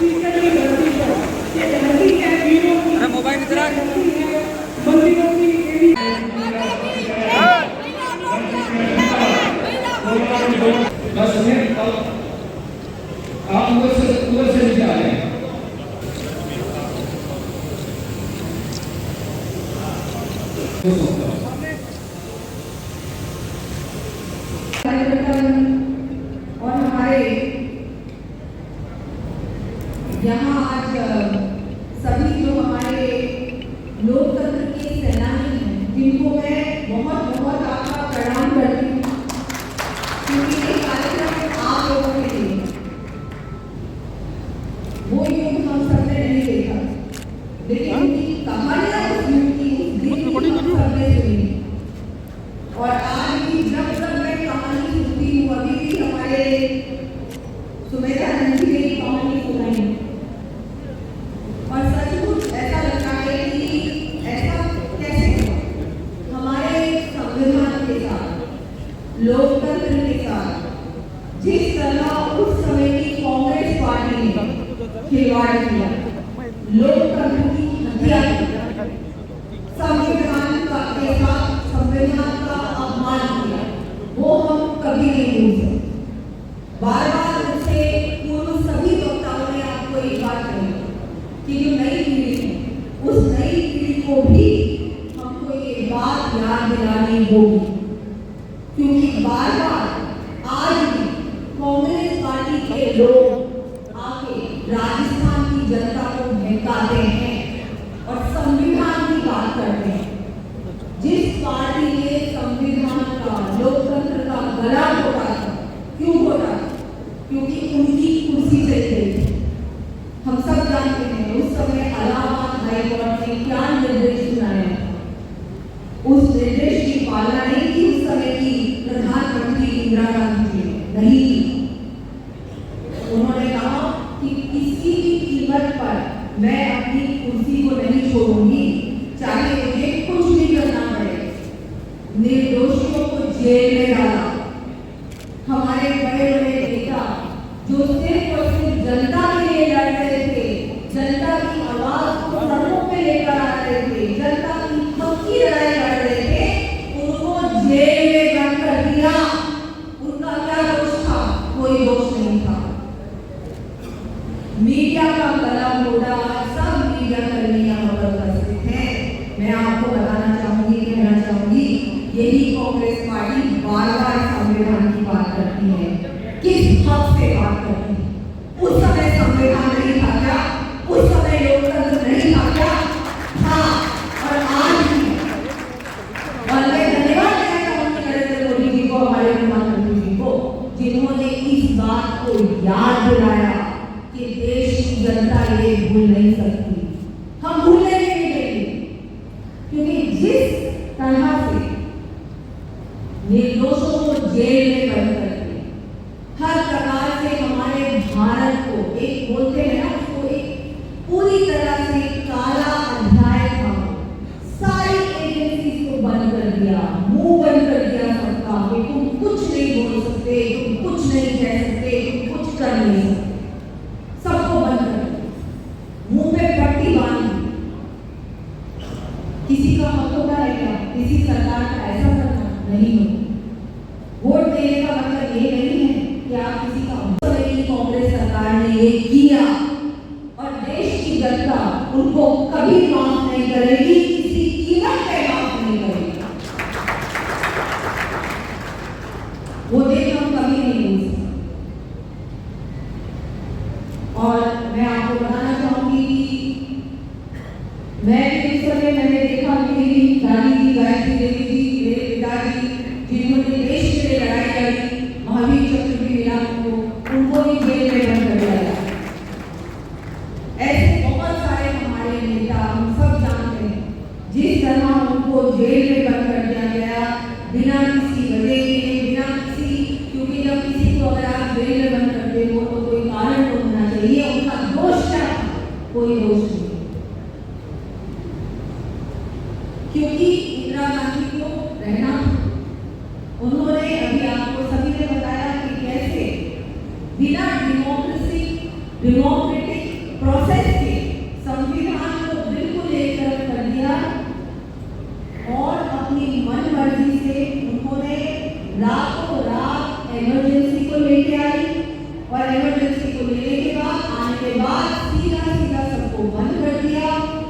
अरे मोबाइल इधर आ। आप उधर से नीचे आ रहे हैं। और हमारे यहाँ आज सभी जो हमारे लोकतंत्र के सेनानी हैं, जिनको मैं बहुत बहुत आपका प्रणाम करती हूँ, क्योंकि ये कार्यक्रम आप लोगों के लिए वो युग हम सबने नहीं देखा, लेकिन उनकी कहानियां उस युग की सबने सुनी। और आज भी जब तक मैं कहानी सुनती हूँ, अभी भी हमारे सुमेधानंद जी की कहानी सुनाई और सचमुच ऐसा लगता है कि ऐसा कैसे हमारे संविधान के साथ, लोकतंत्र के साथ जिस तरह उस समय की कांग्रेस पार्टी ने खिलवाड़ किया, लोकतंत्र की हत्या की, संविधान का के साथ संविधान का अपमान किया, वो हम कभी नहीं भूल सकते। बार बार उससे पूर्व सभी वक्ताओं ने आपको एक बात कही कि जो नई पीढ़ी है, उस नई पीढ़ी को भी हमको ये बात याद दिलानी होगी, क्योंकि बार बार आज भी कांग्रेस पार्टी के लोग आके राजस्थान की जनता को बहकाते हैं और संविधान की बात करते हैं। जिस पार्टी ने संविधान का, लोकतंत्र का गला घोटा था, क्यों घोटा? क्योंकि उनकी कुर्सी चली गई थी। हम सब जानते हैं उस समय इलाहाबाद हाई कोर्ट ने क्या निर्देश सुनाया, उस निर्देश की पालना नहीं की उस समय की प्रधानमंत्री इंदिरा गांधी जी ने, नहीं। उन्होंने कहा कि किसी भी कीमत पर मैं अपनी कुर्सी को नहीं छोड़ूंगी, चाहे मुझे कुछ भी करना पड़े। निर्दोषियों को जेल में डाला। हमारे बड़े बड़े नेता जो सिर्फ और सिर्फ जनता के लिए लड़ रहे थे, जनता की आवाज को सड़कों पे लेकर आ रहे थे, जनता की हक की लड़ाई लड़ रहे थे, उनको जेल में बंद कर दिया। उनका क्या दोष था? कोई दोष नहीं था। मीडिया का गला घोटा, सब मीडिया कर्मी यहाँ पर उपस्थित हैं। मैं आपको बताना चाहूंगी, कहना चाहूंगी, यही कांग्रेस पार्टी बार बार संविधान की बात करती है। किस हक से बात करती है? उस समय संविधान नहीं था क्या? उस समय लोकतंत्र नहीं था क्या? हाँ, और आज भी। और मैं धन्यवाद देना चाहूंगी नरेंद्र मोदी जी को, हमारे प्रधानमंत्री जी को, जिन्होंने इस बात को याद दिलाया कि देश की जनता ये भूल नहीं सकती। हम भूलने नहीं देंगे, क्योंकि जिस तरह से निर्दोषों को जेल में बंद करके हर प्रकार से हमारे भारत को, एक बोलते हैं ना उसको, एक पूरी तरह से काला अध्याय था, सारी एजेंसी को बंद कर दिया, मुंह बंद कर दिया सबका कि तुम कुछ नहीं बोल सकते, तुम कुछ नहीं कह सकते, तुम कुछ कर नहीं सकते, सबको बंद कर दिया, मुंह पे पट्टी बांध दी। किसी का हक होता है क्या? किसी सरकार का ऐसा करना नहीं होता। वोट देने का मतलब ये नहीं है कि आप किसी का कांग्रेस सरकार ने ये किया, और देश की जनता उनको कभी माफ नहीं करेगी, किसी कीमत पे माफ नहीं करेगी। वो दिन हम कभी नहीं भूल सकते। और मैं आपको बताना चाहूंगी कि मैं इस समय मैंने देखा मेरी दादी जी, गायत्री देवी जी, मेरे पिताजी जिन्होंने देश के लिए लड़ाई लड़ी, महावीर चक्र भी मिला उनको भी जेल में बंद कर दिया गया। ऐसे बहुत सारे हमारे नेता, हम सब जानते हैं, जिस तरह उनको जेल में बंद कर दिया गया बिना किसी वजह के, बिना किसी, क्योंकि जब किसी को अगर आप जेल में बंद करते हो तो कोई कारण तो होना चाहिए। उनका दोष क्या था? कोई दोष नहीं, क्योंकि इंदिरा गांधी को रहना, उन्होंने अभी आपको सभी ने बताया कि कैसे बिना डेमोक्रेटिक प्रोसेस के संविधान को बिल्कुल एक तरफ कर दिया और अपनी मन मर्जी से उन्होंने रातों रात इमरजेंसी को लेके आई और इमरजेंसी को लेने के बाद आने के बाद सीधा सीधा सबको बंद कर दिया,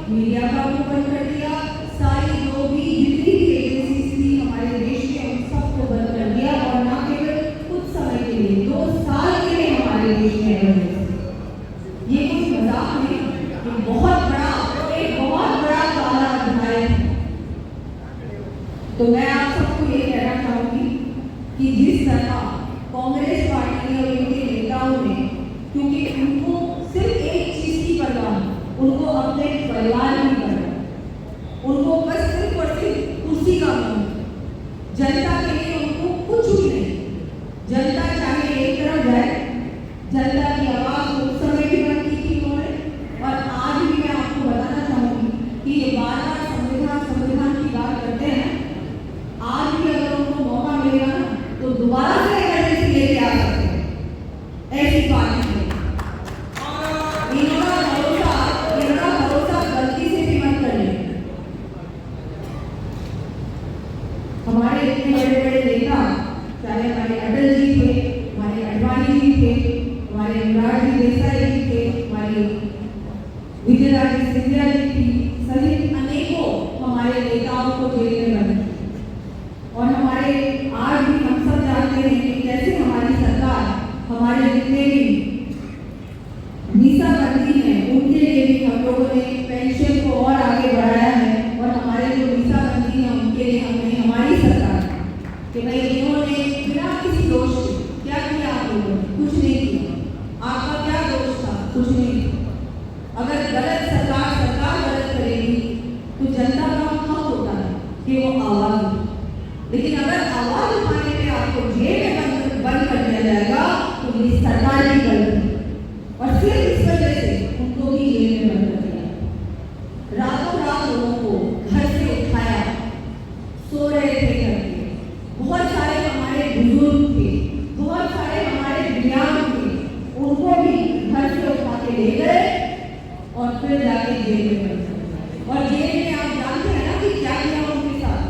मीडिया का भी बंद कर दिया, सारी जो भी जितनी भी एजेंसीज थी हमारे देश में उन सबको बंद कर दिया और ना केवल कुछ समय के लिए 2 साल के लिए हमारे देश में इमरजेंसी। ये कोई मजाक नहीं, ये बहुत बड़ा काला अध्याय है। तो मैं आप सबको ये कहना चाहूंगी कि जिस तरह कांग्रेस पार्टी और उनके नेताओं ने, क्योंकि उनको सिर्फ एक चीज की परवाह, उनको अपने परिवार की परवाह, उनको बस सिर्फ और सिर्फ कुर्सी का मन, जनता के लिए उनको कुछ भी नहीं। जनता चाहे एक तरफ जाए, जनता की आवाज उस समय भी बंद की थी उन्होंने, और आज भी मैं आपको बताना चाहूंगी कि ये बार-बार संविधान की बात करते हैं। आज भी अगर उनको मौका मिलेगा ना तो दोबारा से इमरजेंसी लेके आ सकते हैं। ऐसी पार्टी है, इनका भरोसा गलती से भी मत कर लें। हमारे इतने बड़े बड़े नेता, चाहे हमारे अटल जी थे, हमारे अडवाणी जी थे, हमारे मोरारजी देसाई जी थे, हमारी विजयराजे सिंधिया जी थी, सहित अनेकों हमारे नेताओं को जेल में बंद, और हमारे आज भी हम सब जानते हैं कि कैसे हमारी सरकार हमारे जितने भी मीसाबंदी है उनके लिए भी हम लोगों ने पेंशन को और आगे बढ़ाया है, और हमारे जो मीसाबंदी है उनके लिए हमने हमारी सरकार कि भाई इन्होंने बिना किसी दोष के क्या किया, आप लोगों ने कुछ नहीं किया, आपका क्या दोष था, कुछ नहीं। अगर गलत सरकार गलत करेगी तो जनता का हक होता है कि वो आवाज उठाए, लेकिन अगर आवाज उठाने पे आपको जेल में बंद कर दिया जाएगा तो ये सरकार की गलती, और सिर्फ इस वजह से उनको भी जेल में बंद कर दिया। रातों रात लोगों को घर से उठाया, सो रहे थे घर पे, बहुत सारे हमारे बुजुर्ग थे, बहुत सारे हमारे दिव्यांग थे, उनको भी घर से उठा के ले गए और फिर जाके जेल में बंद कर दिया। और जेल में आप जानते हैं ना कि क्या किया उनके साथ,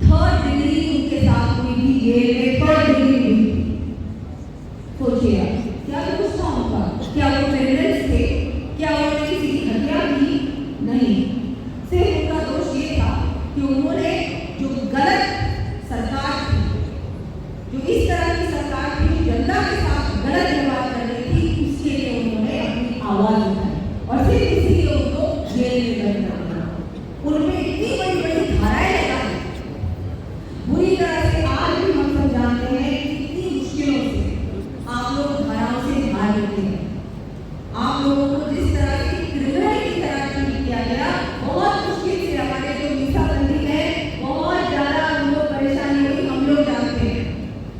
3rd डिग्री उनके साथ हुई थी जेल में, 3rd डिग्री हुई थी। सोचिए क्या कुछ था उनका, क्या वो क्रिमिनल्स थे, क्या उन्होंने किसी की हत्या की? नहीं, सिर्फ उनका दोष ये था कि उन्होंने जो गलत सरकार थी, जो इस तरह की सरकार थी जो जनता के साथ गलत व्यवहार कर रही थी, उसके लिए उन्होंने अपनी आवाज उठाई और सिर्फ इसीलिए उनको जेल में बंद कर दिया। उनमें इतनी बड़ी बड़ी धाराएं लगाई बुरी तरह से। आज भी हम सब जानते हैं कितनी मुश्किलों से आप लोग धाराओं से बाहर निकले हैं। आप लोगों को जिस तरह से क्रिमिनल की तरह ट्रीट किया गया, बहुत मुश्किल से हमारे जो मीसाबंदी है, बहुत ज्यादा उनको परेशानी हुई। हम लोग जानते हैं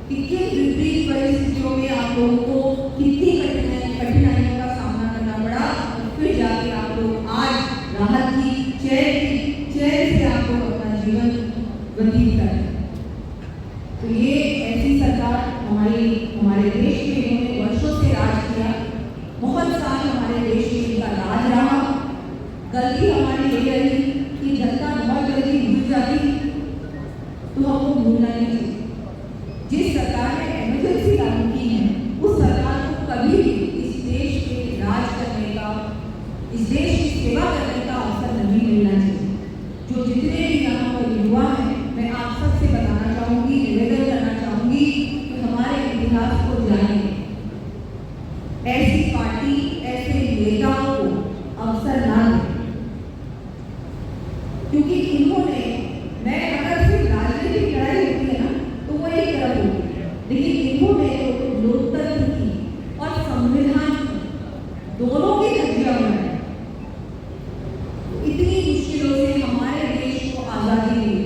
कि किन विपरीत परिस्थितियों में आप लोगों को कितनी कठिनाइयों का सामना करना पड़ा, और फिर जाके आप लोग आज राहत की चैन से आप लोग अपना जीवन व्यतीत करें। तो ये ऐसी सरकार हमारे देश में इन्होंने वर्षों से राज किया, बहुत साल हमारे देश में इनका राज रहा। गलती हमारी ये रही कि जनता बहुत जल्दी भूल जाती, तो हमको भूलना नहीं चाहिए। जिस सरकार ने इमरजेंसी लागू की है, उस सरकार को कभी भी इस देश के राज करने का, इस देश की सेवा करने का अवसर नहीं मिलना चाहिए। जो जितने भी यहाँ पर युवा हैं, मैं आप सबसे बताना चाहूंगी, निवेदन करना चाहूंगी कि हमारे इतिहास को जानें। ऐसी पार्टी, ऐसे नेताओं को अवसर ना दें, क्योंकि इन्होंने, मैं अगर सिर्फ राजनीतिक लड़ाई होती है ना तो वो एक तरफ होती है, लेकिन इन्होंने तो लोकतंत्र की और संविधान की दोनों की धज्जियां उड़ाई। इतनी मुश्किलों से हमारे देश को आजादी मिली,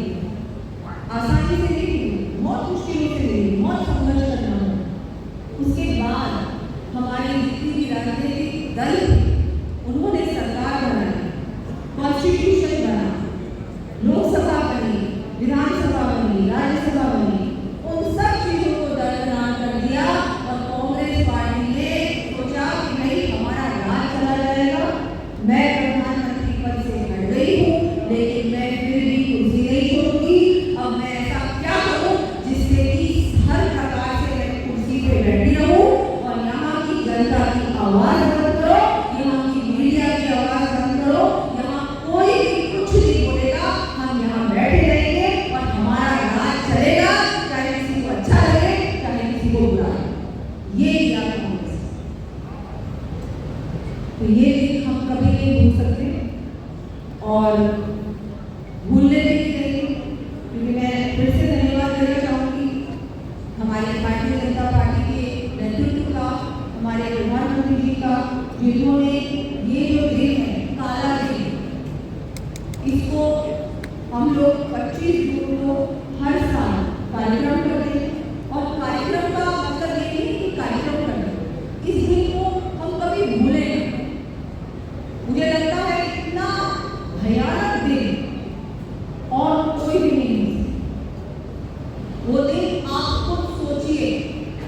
आसानी से नहीं मिली, बहुत मुश्किलों से मिली, बहुत संघर्ष करना पड़ा। उसके बाद हमारे जितनी भी राजनीतिक दल उन्होंने सरकार बनाई, कॉन्स्टिट्यूशन बना, लोकसभा बनी, विधानसभा बनी, राज्यसभा बनी, उन सब चीजों को दरकिनार कर दिया और कांग्रेस पार्टी ने सोचा कि नहीं हमारा राज चला जाएगा आवाज बंद करो, यहाँ की मीडिया की आवाज बंद करो, यहाँ कोई भी कुछ नहीं बोलेगा, हम यहाँ बैठे रहेंगे और हमारा राज चलेगा, चाहे किसी को अच्छा लगे चाहे किसी को बुरा लगे। ये किया कांग्रेस। तो ये दिन हम कभी नहीं भूल सकते और भूलने भी नहीं, क्योंकि मैं फिर से धन्यवाद देना चाहूँगी हमारी भारतीय जनता पार्टी के नेतृत्व का, हमारे प्रधानमंत्री जी का, जिन्होंने ये जो दिन है काला दिन, इसको हम लोग 25 जून को हर साल कार्यक्रम करते हैं और कार्यक्रम का मतलब ये नहीं कि कार्यक्रम करना, इस दिन को हम कभी भूले नहीं। मुझे लगता है इतना भयानक दिन और कोई भी नहीं हो सकता। वो दिन आप खुद सोचिए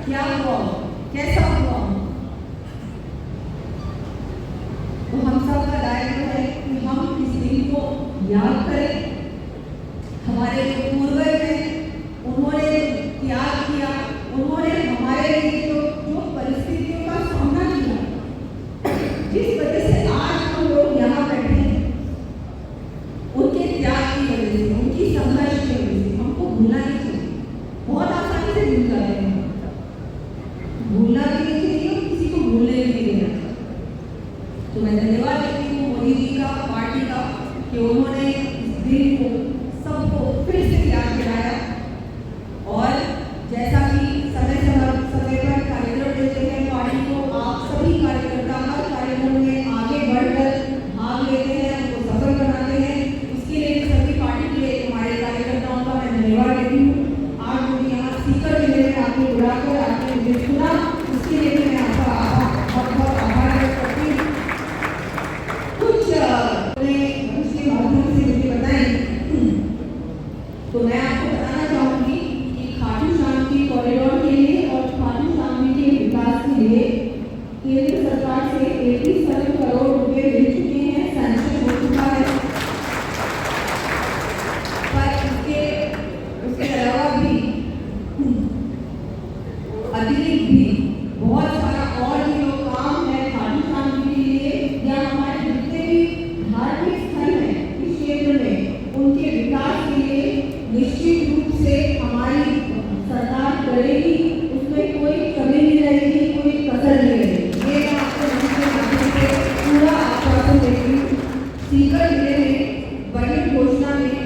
क्या हुआ, कैसा हुआ। तो हम सब का दायित्व है कि हम इस दिन को याद करें। हमारे जो पूर्वज हैं उन्होंने त्याग किया, उन्होंने हमारे लिए जो परिस्थितियों का सामना किया, जिस वजह से आज हम लोग यहाँ बैठे हैं, उनके त्याग की वजह से, उनकी संघर्ष की वजह से हमको भूलना नहीं चाहिए। बहुत आसानी से भूल जाते हैं, भूलना भी नहीं चाहिए और किसी को भूलने भी नहीं देना चाहिए। तो मैं धन्यवाद देती हूँ मोदी जी का, पार्टी का, कि उन्होंने इस दिन को सबको फिर से याद दिलाया और जैसा कि समय पर कार्यक्रम देते हैं पार्टी को, आप सभी कार्यकर्ता हर कार्यक्रम में आगे बढ़कर भाग लेते हैं, उनको सफल बनाते हैं। उसके लिए सभी पार्टी के हमारे कार्यकर्ताओं का मैं धन्यवाद देती हूँ। आज मुझे यहाँ सीकर जिले में आपको बुलाकर आपने मुझे सुना, उसके लिए भी मैं आपका बहुत बहुत आभार व्यक्त करती हूँ। कुछ उसके माध्यम से मुझे बताएं तो मैं आपको बताना चाहूँगी कि खाटू श्याम जी कॉरिडोर के लिए और खाटू श्याम जी के विकास के लिए केंद्र सरकार से 87 करोड़ रुपए मिल चुके हैं, सैंक्शन हो चुका है। पर उसके अलावा भी अतिरिक्त भी बहुत सारा और भी जो काम है खाटू श्याम जी के लिए या हमारे जितने भी धार्मिक स्थल हैं इस क्षेत्र में, उनके विकास के लिए निश्चित रूप से हमारी सरकार करेगी, उसमें कोई कमी नहीं रहेगी, कोई कसर नहीं रहेगी। ये मैं आपको पूरा आश्वासन देती हूँ। सीकर जिले में बजट घोषणा में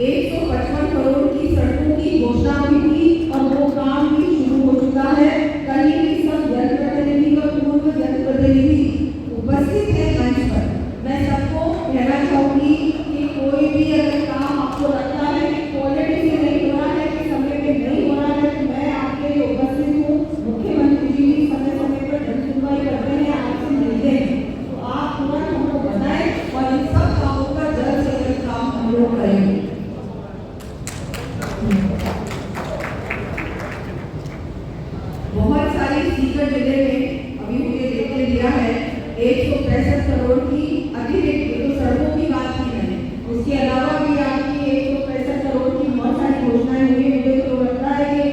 155 करोड़ की सड़कों की घोषणा भी की और वो काम भी शुरू हो चुका है। कहीं भी सब जनप्रतिनिधि व पूर्व जनप्रतिनिधि उपस्थित है मंच पर। मैं सबको कहना चाहूँगी कि कोई भी अगर काम आपको लगता है कि क्वालिटी से नहीं हो रहा है, कि समय पे नहीं हो रहा है, तो मैं आपके लिए उपस्थित हूँ। मुख्यमंत्री जी भी समय समय पर जन सुनवाई करते हैं, आपसे मिलते हैं, तो आप तुरंत हमको बताएं और इन सब कामों का जल्द से जल्द काम हम लोग करेंगे। बहुत सारी सीकर जिले में अभी मुझे देखने दिया है 165 करोड़ की अतिरिक्त तो सड़कों की बात की मैंने, उसके अलावा भी आपकी 165 करोड़ की बहुत सारी घोषणाएं हुई। मुझे तो लगता है कि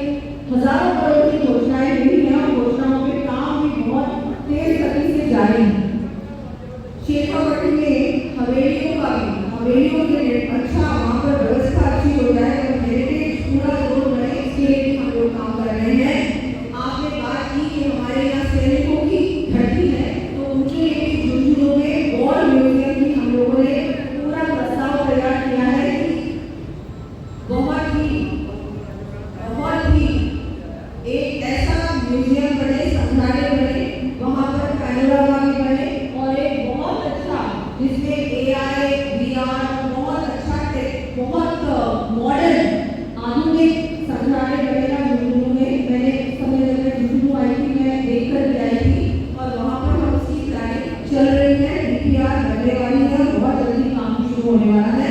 हजारों करोड़ की घोषणाएं हुई हैं और घोषणाओं के काम भी बहुत तेज गति से जारी हैं। शेखावटी में हवेलियों के लिए अच्छा वहाँ पर व्यवस्था अच्छी हो जाए और हेरिटेज पूरा जोड़ बने, इसके लिए भी हम लोग काम कर रहे हैं। आपने बात की कि हमारे यहाँ सैनिकों की घटी है, तो उनके लिए भी झुंझुनू में वॉर म्यूजियम की हम लोगों ने पूरा प्रस्ताव तैयार किया है कि बहुत ही एक ऐसा म्यूजियम बने, संग्रहालय बने, वहाँ पर पैनोरामा भी बने और एक बहुत अच्छा जिसमें AI, VR बहुत अच्छा बहुत मॉडर्न आधुनिक संग्रहालय बनेगा झुंझुनू में। मैंने समय जब झुंझुनू आई थी, मैं देख कर भी आई थी और वहाँ पर हम उसकी प्लानिंग चल रही है, DPR बनने वाली है, बहुत जल्दी काम शुरू होने वाला है।